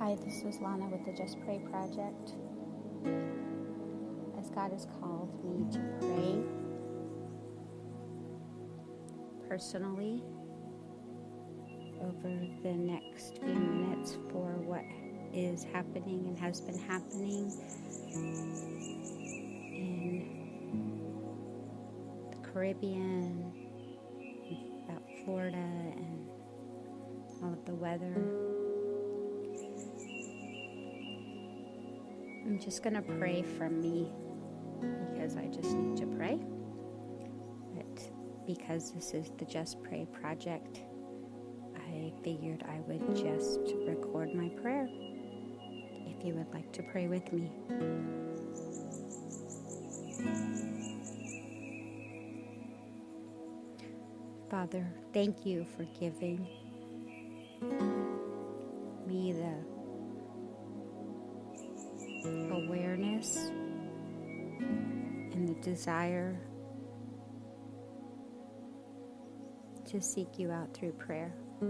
Hi, this is Lana with the Just Pray Project. As God has called me to pray personally over the next few minutes for what is happening and has been happening in the Caribbean, about Florida and all of the weather. I'm just going to pray from me because I just need to pray. But because this is the Just Pray Project, I figured I would just record my prayer. If you would like to pray with me. Father, thank you for giving me the awareness and the desire to seek you out through prayer. I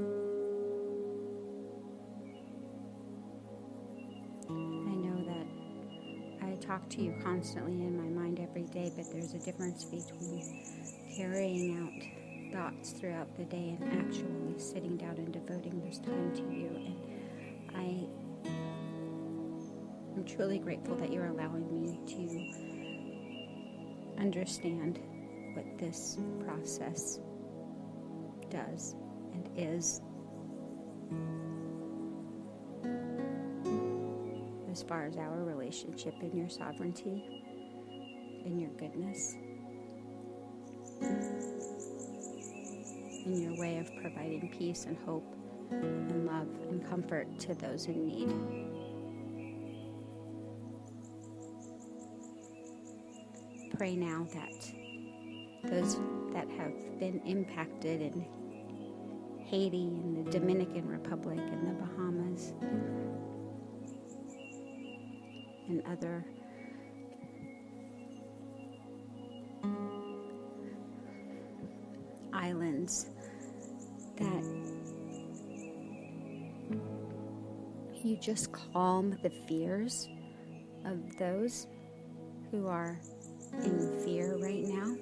know that I talk to you constantly in my mind every day, but there's a difference between carrying out thoughts throughout the day and actually sitting down and devoting this time to you. And I'm truly grateful that you're allowing me to understand what this process does and is as far as our relationship in your sovereignty, in your goodness, in your way of providing peace and hope and love and comfort to those in need. Pray now that those that have been impacted in Haiti and the Dominican Republic and the Bahamas and other islands, that you just calm the fears of those who are in fear right now.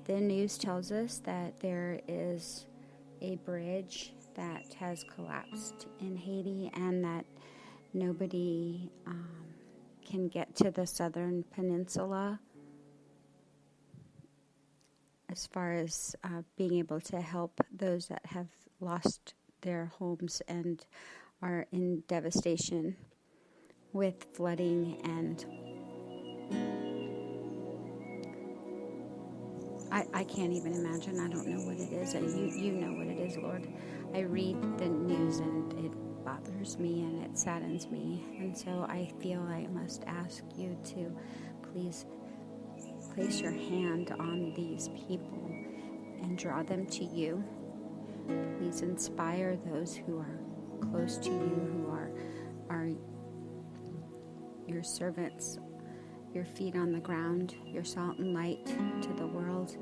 The news tells us that there is a bridge that has collapsed in Haiti and that nobody can get to the southern peninsula as far as being able to help those that have lost their homes and are in devastation with flooding. And I can't even imagine. I don't know what it is. You know what it is, Lord. I read the news and it bothers me and it saddens me. And so I feel I must ask you to please place your hand on these people and draw them to you. Please inspire those who are close to you, who are your servants, your feet on the ground, your salt and light to the world,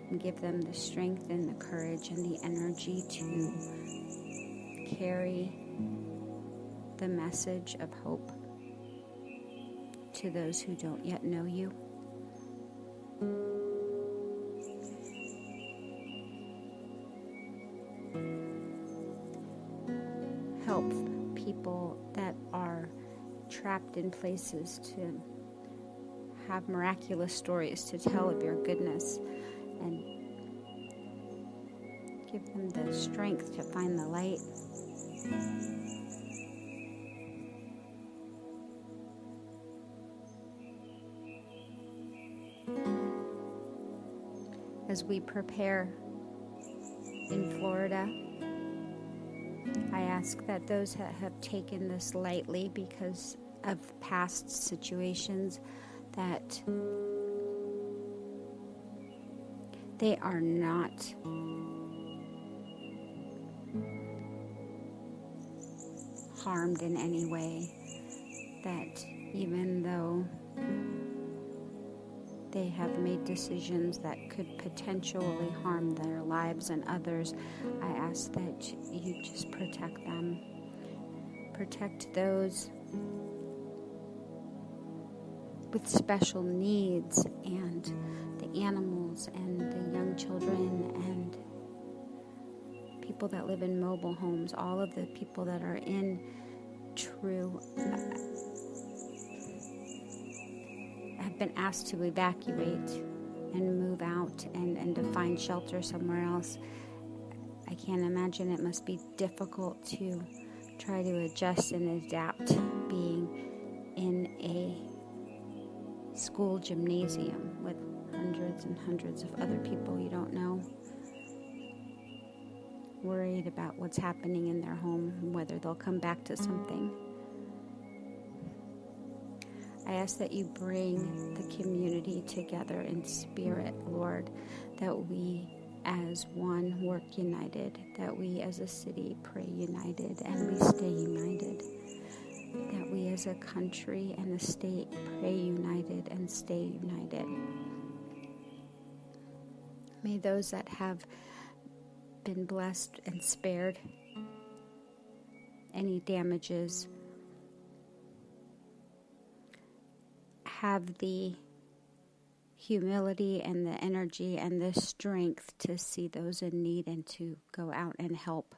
and give them the strength and the courage and the energy to carry the message of hope to those who don't yet know you. Help people that are trapped in places to have miraculous stories to tell of your goodness, and give them the strength to find the light. As we prepare in Florida, I ask that those that have taken this lightly because of past situations, that they are not harmed in any way, that even though they have made decisions that could potentially harm their lives and others. I ask that you just protect them. Protect those with special needs, and the animals, and the young children, and people that live in mobile homes, all of the people that are in have been asked to evacuate and move out and to find shelter somewhere else. I can't imagine it must be difficult to try to adjust and adapt being in a school gymnasium with hundreds and hundreds of other people you don't know, worried about what's happening in their home and whether they'll come back to something. I ask that you bring the community together in spirit, Lord, that we as one work united, that we as a city pray united and we stay united, that we as a country and a state pray united and stay united. May those that have been blessed and spared any damages have the humility and the energy and the strength to see those in need and to go out and help.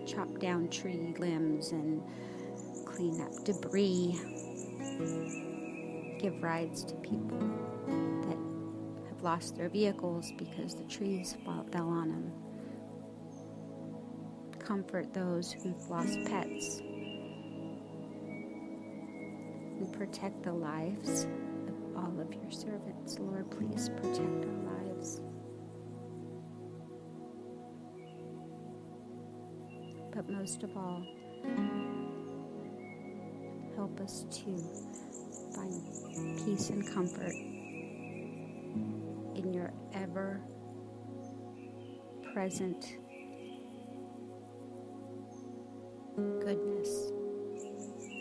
Chop down tree limbs and clean up debris. Give rides to people that have lost their vehicles because the trees fell on them. Comfort those who've lost pets. And protect the lives of all of your servants. Lord, please protect our lives. But most of all, help us to find peace and comfort in your ever-present goodness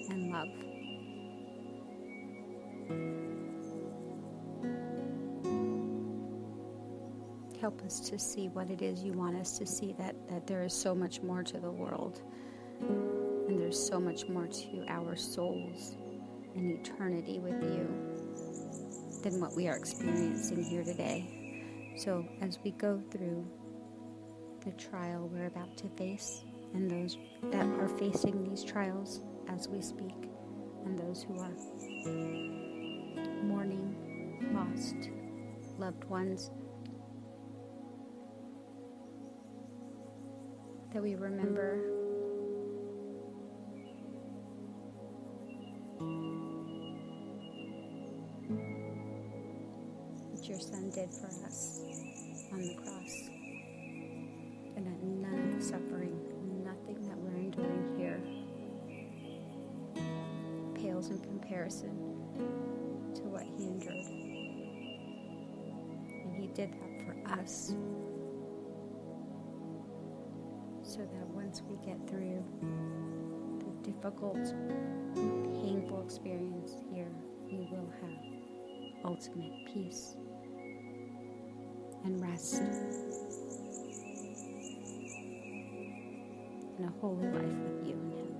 and love. Help us to see what it is you want us to see, that there is so much more to the world, and there's so much more to our souls and eternity with you than what we are experiencing here today. So as we go through the trial we're about to face, and those that are facing these trials as we speak, and those who are mourning lost loved ones, that we remember what your Son did for us on the cross, and that none of the suffering, nothing that we're enduring here pales in comparison to what he endured. And he did that for us, so that once we get through the difficult, painful experience here, we will have ultimate peace and rest and a holy life with you in heaven.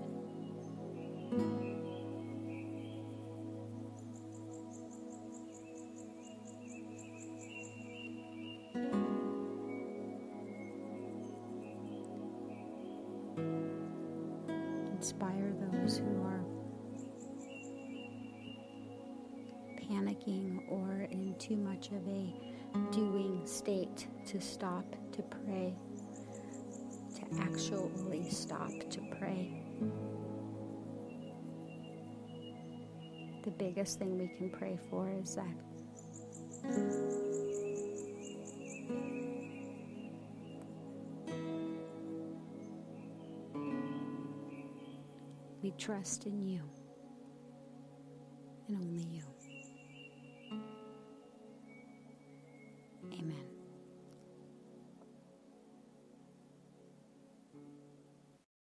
Inspire those who are panicking or in too much of a doing state to stop to pray, to actually stop to pray. The biggest thing we can pray for is that we trust in you and only you. Amen.